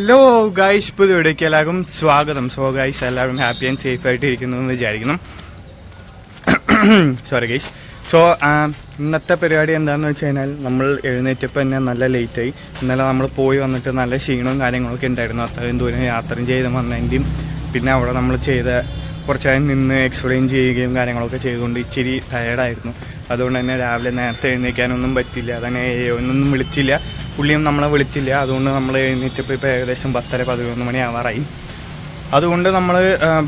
Hello guys, ഇപ്പോൾ ഇവിടേക്ക് എല്ലാവർക്കും സ്വാഗതം. സോ ഗൈസ്, എല്ലാവരും ഹാപ്പി ആൻഡ് സേഫ് ആയിട്ട് ഇരിക്കുന്നു എന്ന് വിചാരിക്കുന്നു. Sorry guys. സോ ഇന്നത്തെ പരിപാടി എന്താണെന്ന് വെച്ച് കഴിഞ്ഞാൽ, നമ്മൾ എഴുന്നേറ്റപ്പോൾ തന്നെ നല്ല ലേറ്റായി. ഇന്നലെ നമ്മൾ പോയി വന്നിട്ട് നല്ല ക്ഷീണവും കാര്യങ്ങളൊക്കെ ഉണ്ടായിരുന്നു. അത്രയും ദൂരം യാത്രയും ചെയ്ത് വന്നതിൻ്റെയും പിന്നെ അവിടെ നമ്മൾ ചെയ്ത കുറച്ചായി നിന്ന് എക്സ്പ്ലെയിൻ ചെയ്യുകയും കാര്യങ്ങളൊക്കെ ചെയ്തുകൊണ്ട് ഇച്ചിരി ടയേർഡായിരുന്നു. അതുകൊണ്ട് തന്നെ രാവിലെ നേരത്തെ എഴുന്നേൽക്കാനൊന്നും പറ്റില്ല. അതന്നെ ഒന്നും വിളിച്ചില്ല, പുള്ളിയും നമ്മളെ വിളിച്ചില്ല. അതുകൊണ്ട് നമ്മൾ എഴുന്നേറ്റപ്പോൾ ഇപ്പോൾ ഏകദേശം 10-11 മണി ആവാറായി. അതുകൊണ്ട് നമ്മൾ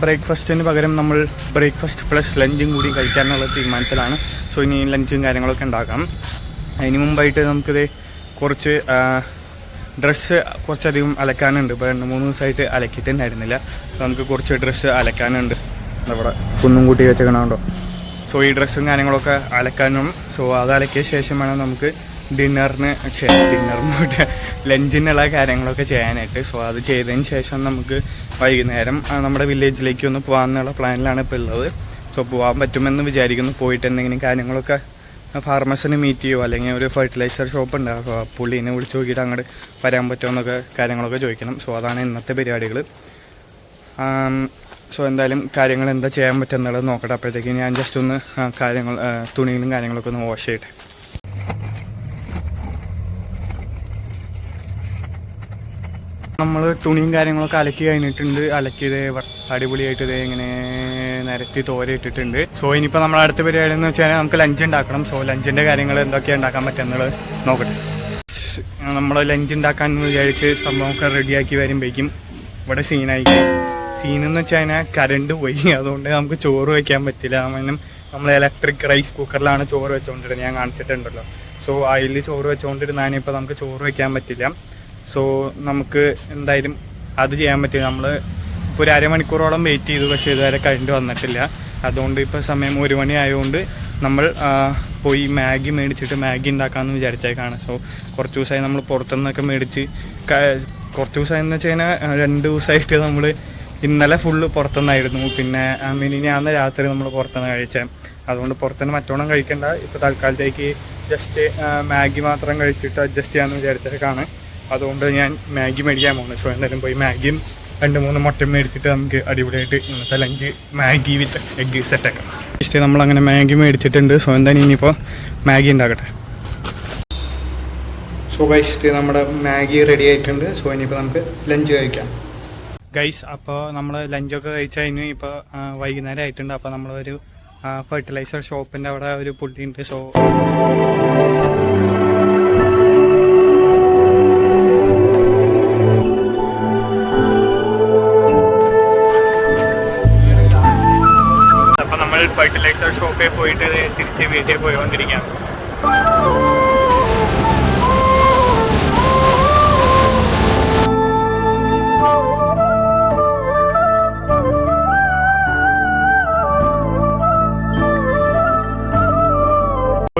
ബ്രേക്ക്ഫാസ്റ്റിന് പകരം നമ്മൾ ബ്രേക്ക്ഫാസ്റ്റ് പ്ലസ് ലഞ്ചും കൂടി കഴിക്കാനുള്ള തീരുമാനത്തിലാണ്. സോ ഇനി ലഞ്ചും കാര്യങ്ങളൊക്കെ ഉണ്ടാക്കാം. അതിന് മുമ്പായിട്ട് നമുക്കിത് കുറച്ച് ഡ്രസ്സ് കുറച്ചധികം അലക്കാനുണ്ട്. ഇപ്പോൾ 2-3 ദിവസമായിട്ട് അലക്കിയിട്ടുണ്ടായിരുന്നില്ല. നമുക്ക് കുറച്ച് ഡ്രസ്സ് അലക്കാനുണ്ട്. അവിടെ കുന്നും കൂട്ടി വെച്ചേക്കണുണ്ടോ. സോ ഈ ഡ്രസ്സും കാര്യങ്ങളൊക്കെ അലക്കാനും. സോ അത് അലക്കിയ ശേഷം വേണം നമുക്ക് ഡിന്നറിന് ലഞ്ചിനുള്ള കാര്യങ്ങളൊക്കെ ചെയ്യാനായിട്ട്. സോ അത് ചെയ്തതിന് ശേഷം നമുക്ക് വൈകുന്നേരം നമ്മുടെ വില്ലേജിലേക്ക് ഒന്ന് പോകാമെന്നുള്ള പ്ലാനിലാണ് ഇപ്പോൾ ഉള്ളത്. സോ പോകാൻ പറ്റുമെന്ന് വിചാരിക്കുന്നു. പോയിട്ട് എന്തെങ്കിലും കാര്യങ്ങളൊക്കെ ഫാർമസിനെ മീറ്റ് ചെയ്യുമോ, അല്ലെങ്കിൽ ഒരു ഫെർട്ടിലൈസർ ഷോപ്പ് ഉണ്ട്, അപ്പോൾ പുള്ളീനെ വിളിച്ച് നോക്കിയിട്ട് അങ്ങോട്ട് വരാൻ പറ്റുമോ കാര്യങ്ങളൊക്കെ ചോദിക്കണം. സോ അതാണ് ഇന്നത്തെ പരിപാടികൾ. സോ എന്തായാലും കാര്യങ്ങൾ എന്താ ചെയ്യാൻ പറ്റുമെന്നുള്ളത് നോക്കട്ടെ. അപ്പോഴത്തേക്ക് ഞാൻ ജസ്റ്റ് ഒന്ന് തുണികളും കാര്യങ്ങളൊക്കെ ഒന്ന് വാഷ് ചെയ്യട്ടെ. നമ്മൾ തുണിയും കാര്യങ്ങളൊക്കെ അലക്കി കഴിഞ്ഞിട്ടുണ്ട്. അലക്കിയത് അടിപൊളിയായിട്ട് ഇത് ഇങ്ങനെ നിരത്തി തോരയിട്ടിട്ടുണ്ട്. സോ ഇനിയിപ്പോൾ നമ്മൾ അടുത്ത പരിപാടി എന്ന് വെച്ചാൽ നമുക്ക് ലഞ്ച് ഉണ്ടാക്കണം. സോ ലഞ്ചിൻ്റെ കാര്യങ്ങൾ എന്തൊക്കെയാണ് ഉണ്ടാക്കാൻ പറ്റുന്നത് നോക്കട്ടെ. നമ്മൾ ലഞ്ച് ഉണ്ടാക്കാൻ വിചാരിച്ച് സംഭവമൊക്കെ റെഡിയാക്കി വരുമ്പോഴേക്കും ഇവിടെ സീനായി. സീനെന്ന് വെച്ച് കഴിഞ്ഞാൽ കറണ്ട് പോയി. അതുകൊണ്ട് നമുക്ക് ചോറ് വയ്ക്കാൻ പറ്റില്ല. നമ്മൾ ഇലക്ട്രിക് റൈസ് കുക്കറിലാണ് ചോറ് വെച്ചുകൊണ്ടിരുന്നത്, ഞാൻ കാണിച്ചിട്ടുണ്ടല്ലോ. സോ അതിൽ ചോറ് വെച്ചുകൊണ്ടിരുന്നാനിപ്പോൾ നമുക്ക് ചോറ് വയ്ക്കാൻ പറ്റില്ല. സോ നമുക്ക് എന്തായാലും അത് ചെയ്യാൻ പറ്റില്ല. നമ്മൾ ഒരു അരമണിക്കൂറോളം വെയിറ്റ് ചെയ്തു, പക്ഷേ ഇതുവരെ കറണ്ട് വന്നിട്ടില്ല. അതുകൊണ്ട് ഇപ്പോൾ സമയം 1 മണി ആയതുകൊണ്ട് നമ്മൾ പോയി മാഗി മേടിച്ചിട്ട് മാഗി ഉണ്ടാക്കാമെന്ന് വിചാരിച്ചേക്കാണ്. സോ കുറച്ച് ദിവസമായി നമ്മൾ പുറത്തുനിന്നൊക്കെ മേടിച്ച്, കുറച്ച് ദിവസമായി എന്ന് വെച്ച് കഴിഞ്ഞാൽ 2 ദിവസമായിട്ട് നമ്മൾ ഇന്നലെ ഫുള്ള് പുറത്തുനിന്നായിരുന്നു. പിന്നെ മിനിഞ്ഞാന്ന് രാത്രി നമ്മൾ പുറത്തുനിന്ന് കഴിച്ചത്. അതുകൊണ്ട് പുറത്തുനിന്ന് മറ്റോണം കഴിക്കേണ്ട. ഇപ്പോൾ തൽക്കാലത്തേക്ക് ജസ്റ്റ് മാഗി മാത്രം കഴിച്ചിട്ട് അഡ്ജസ്റ്റ് ചെയ്യാമെന്ന് വിചാരിച്ചേക്കാണ്. അതുകൊണ്ട് ഞാൻ മാഗി മേടിക്കാൻ പോകുന്നത്. സോ എന്തായാലും പോയി മാഗിയും 2-3 മുട്ടയും മേടിച്ചിട്ട് നമുക്ക് അടിപൊളിയായിട്ട് ഇന്നത്തെ ലഞ്ച് മാഗി വിത്ത് എഗ്ഗ് സെറ്റാക്കാം. ജസ്റ്റ് നമ്മളങ്ങനെ മാഗി മേടിച്ചിട്ടുണ്ട്. സോ എന്തായാലും ഇനിയിപ്പോൾ മാഗി ഉണ്ടാക്കട്ടെ. സോ ഗൈസ്, നമ്മുടെ മാഗി റെഡി ആയിട്ടുണ്ട്. സോ ഇനിയിപ്പോൾ നമുക്ക് ലഞ്ച് കഴിക്കാം. ഗൈസ്, അപ്പോൾ നമ്മൾ ലഞ്ചൊക്കെ കഴിച്ച് കഴിഞ്ഞു. ഇപ്പോൾ വൈകുന്നേരം ആയിട്ടുണ്ട്. അപ്പോൾ നമ്മളൊരു ഫെർട്ടിലൈസർ ഷോപ്പിൻ്റെ അവിടെ ഒരു പുള്ളിയുണ്ട്. സോ ഫെർട്ടിലൈസർ ഷോപ്പിൽ പോയിട്ട് തിരിച്ച് വീട്ടിൽ പോയിക്കൊണ്ടിരിക്കുകയാണ്.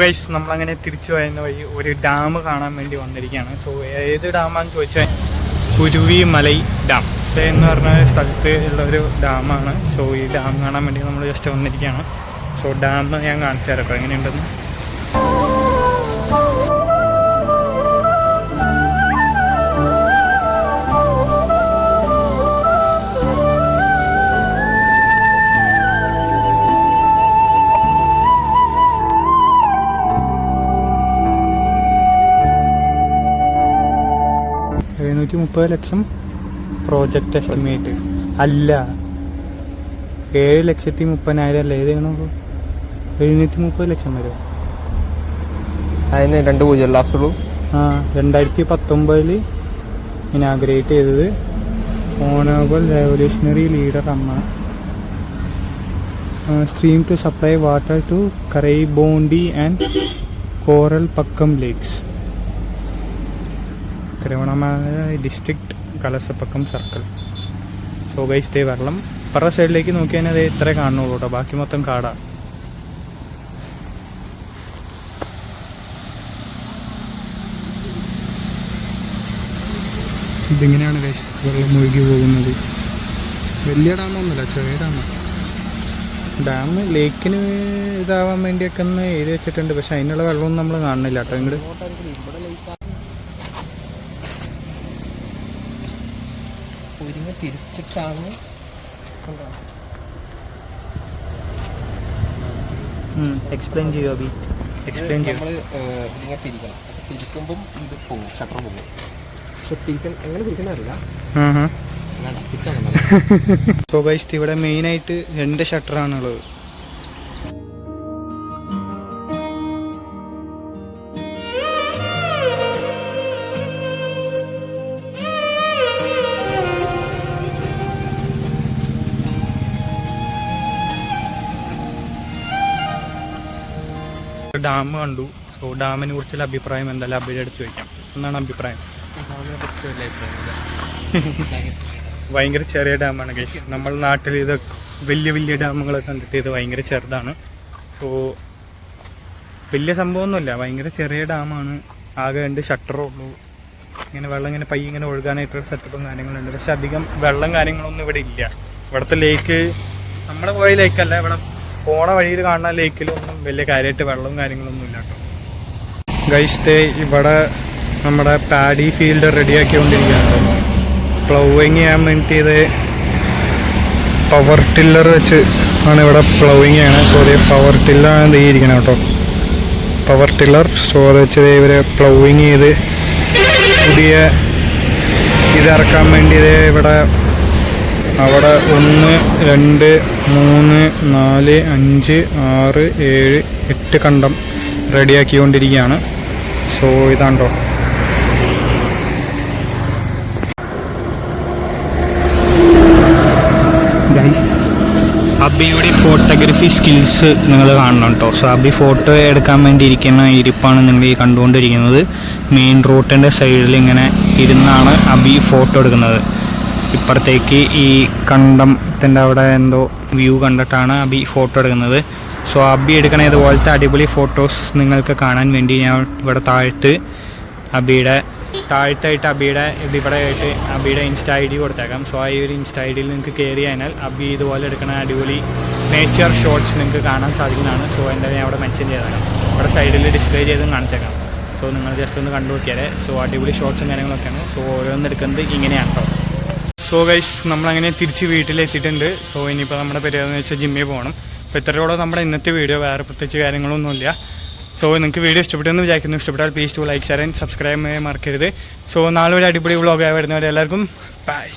ഗൈസ്, നമ്മളങ്ങനെ തിരിച്ചു വരുന്ന വഴി ഒരു ഡാം കാണാൻ വേണ്ടി വന്നിരിക്കുകയാണ്. സോ ഏത് ഡാമാണെന്ന് ചോദിച്ചാൽ കുരുവിമലൈ ഡാം എന്ന് പറഞ്ഞ സ്ഥലത്ത് ഉള്ളൊരു ഡാമാണ്. സോ ഈ ഡാം കാണാൻ വേണ്ടി നമ്മൾ ജസ്റ്റ് വന്നിരിക്കുകയാണ്. സോ ഡാം ഞാൻ കാണിച്ചു തരാം എങ്ങനെയുണ്ടെന്ന്. $730 ലക്ഷം പ്രോജക്റ്റ് എസ്റ്റിമേറ്റ്. അല്ല, 7,30,000 അല്ലേ? ഏതാണോ 730 ലക്ഷം വരും. അതിന് 2 പൂജ്യം ലാസ്റ്റുള്ളൂ. 2019 ഇനാഗ്രേറ്റ് ചെയ്തത് honourable revolutionary leader Amma. Stream to supply water to Karaibondi and Koralpakkam lakes. Tiruvannamalai district Kalasapakkam circle. So guys, ദേ വെള്ളം ഇപ്പറ സൈഡിലേക്ക് നോക്കിയാൽ അത് ഇത്രേ കാണുന്നുള്ളൂ കേട്ടോ. ബാക്കി മൊത്തം കാടാണ്. ഇതിങ്ങനെയാണ് ഗൈസ് വെള്ളം ഒഴുകി പോകുന്നത്. വലിയ ഡാമൊന്നുമില്ല, ചെറിയ ഡാമാണ്. ഡാം ലേക്കിന് ഇതാവാൻ വേണ്ടിയൊക്കെ ഒന്ന് എഴുതി വെച്ചിട്ടുണ്ട്. പക്ഷെ അതിനുള്ള വെള്ളമൊന്നും നമ്മൾ കാണുന്നില്ല കേട്ടോ. ഇങ്ങോട്ട് ഒരിങ്ങ തിരിച്ചിട്ടാണ് എക്സ്പ്ലെയിൻ ചെയ്യോ അബി? എക്സ്പ്ലെയിൻ ചെയ്യും. നമ്മൾ ഒരിങ്ങ തിരിക്കണം. തിരിക്കുമ്പം ഇത് പോകും, ഷട്ടർ പോകും. പക്ഷെ എങ്ങനെ തിരിക്കുന്ന അറിയില്ല. സോ ഗൈസ് ഇവിടെ മെയിനായിട്ട് 2 ഷട്ടറാണുള്ളത്. ഡാം കണ്ടു. സോ ഡാമിനെ കുറിച്ചുള്ള അഭിപ്രായം എന്തായാലും അബിയുടെ അടുത്ത് ചോദിക്കാം. എന്താണ് അഭിപ്രായം? ഭയങ്കര ചെറിയ ഡാമാണ് ഗൈസ്. നമ്മൾ നാട്ടിൽ ഇത് വലിയ വലിയ ഡാമുകളൊക്കെ കണ്ടിട്ട് ഇത് ഭയങ്കര ചെറുതാണ്. സോ വലിയ സംഭവമൊന്നുമില്ല, ഭയങ്കര ചെറിയ ഡാമാണ്. ആകെ 2 ഷട്ടറേ ഉള്ളൂ. ഇങ്ങനെ വെള്ളം ഇങ്ങനെ പയ്യെ ഇങ്ങനെ ഒഴുകാനായിട്ടുള്ള സെറ്റപ്പും കാര്യങ്ങളുണ്ട്. പക്ഷെ അധികം വെള്ളം കാര്യങ്ങളൊന്നും ഇവിടെ ഇല്ല. ഇവിടുത്തെ ലേക്ക് നമ്മുടെ പോയ ലേക്കല്ല, ഇവിടെ പോണ വഴിയിൽ കാണുന്ന ലേക്കിലൊന്നും വലിയ കാര്യമായിട്ട് വെള്ളവും കാര്യങ്ങളൊന്നും ഇല്ല കേട്ടോ. ഗൈസ് ഇവിടെ നമ്മുടെ പാഡി ഫീൽഡ് റെഡിയാക്കിക്കൊണ്ടിരിക്കുകയാണ്. പ്ലൗവിങ് ചെയ്യാൻ വേണ്ടി ഇത് പവർ ടില്ലർ വെച്ച് ആണ് ഇവിടെ പ്ലൗവിങ് ചെയ്യണത്. സോ അതേ പവർ ടില്ലറാണ് ഇരിക്കണം കേട്ടോ, പവർ ടില്ലർ. സോ അത് വെച്ച് ഇവർ പ്ലൗവിങ് ചെയ്ത് പുതിയ ഇതിറക്കാൻ വേണ്ടി ഇത് ഇവിടെ അവിടെ 1 2 3 4 5 6 7 8 കണ്ടം റെഡിയാക്കിക്കൊണ്ടിരിക്കുകയാണ്. സോ ഇതാണ്ടോ അബിയുടെ ഫോട്ടോഗ്രാഫി സ്കിൽസ് നിങ്ങൾ കാണണം കേട്ടോ. സോ അബി ഫോട്ടോ എടുക്കാൻ വേണ്ടി ഇരിക്കുന്ന ഇരിപ്പാണ് നിങ്ങൾ ഈ കണ്ടുകൊണ്ടിരിക്കുന്നത്. മെയിൻ റൂട്ടിൻ്റെ സൈഡിൽ ഇങ്ങനെ ഇരുന്നാണ് അബി ഫോട്ടോ എടുക്കുന്നത്. ഇപ്പുറത്തേക്ക് ഈ കണ്ടത്തിൻ്റെ അവിടെ എന്തോ വ്യൂ കണ്ടിട്ടാണ് അബി ഫോട്ടോ എടുക്കുന്നത്. സോ അബി എടുക്കണ ഇതുപോലത്തെ അടിപൊളി ഫോട്ടോസ് നിങ്ങൾക്ക് കാണാൻ വേണ്ടി ഞാൻ ഇവിടെ താഴത്തായിട്ട് അബിയുടെ ഇതിവിടെ ആയിട്ട് അബിയുടെ ഇൻസ്റ്റ ID കൊടുത്തേക്കാം. സോ ഈ ഒരു ഇൻസ്റ്റ IDയിൽ നിങ്ങൾക്ക് കയറി കഴിഞ്ഞാൽ അബി ഇതുപോലെ എടുക്കുന്ന അടിപൊളി നേച്ചർ ഷോട്ട്സ് നിങ്ങൾക്ക് കാണാൻ സാധിക്കുന്നതാണ്. സോ എൻ്റെ ഞാൻ അവിടെ മെൻഷൻ ചെയ്തേക്കാം, ഇവിടെ സൈഡിൽ ഡിസ്പ്ലേ ചെയ്തും കാണിച്ചേക്കാം. സോ നിങ്ങൾ ജസ്റ്റ് ഒന്ന് കണ്ടു നോക്കിയാൽ സോ അടിപൊളി ഷോട്ട്സും കാര്യങ്ങളൊക്കെയാണ്. സോ ഓരോന്നെടുക്കുന്നത് ഇങ്ങനെയാണ് കേട്ടോ. സോ ഗൈസ് നമ്മളങ്ങനെ തിരിച്ച് വീട്ടിലെത്തിയിട്ടുണ്ട്. സോ ഇനിയിപ്പോൾ നമ്മുടെ പരിപാടി വെച്ചാൽ ജിമ്മിൽ പോകണം. അപ്പോൾ ഇത്രയോടെ നമ്മുടെ ഇന്നത്തെ വീഡിയോ, വേറെ പ്രത്യേകിച്ച് കാര്യങ്ങളൊന്നുമില്ല. സോ നിങ്ങൾക്ക് വീഡിയോ ഇഷ്ടപ്പെട്ടെന്ന് വിചാരിക്കുന്നു. ഇഷ്ടപ്പെട്ടാൽ please to like share and subscribe ചെയ്യാൻ മറക്കരുത്. സോ നാളെ ഒരു അടിപൊളി വ്ളോഗായി വരുന്നവരെ എല്ലാവർക്കും ബൈ.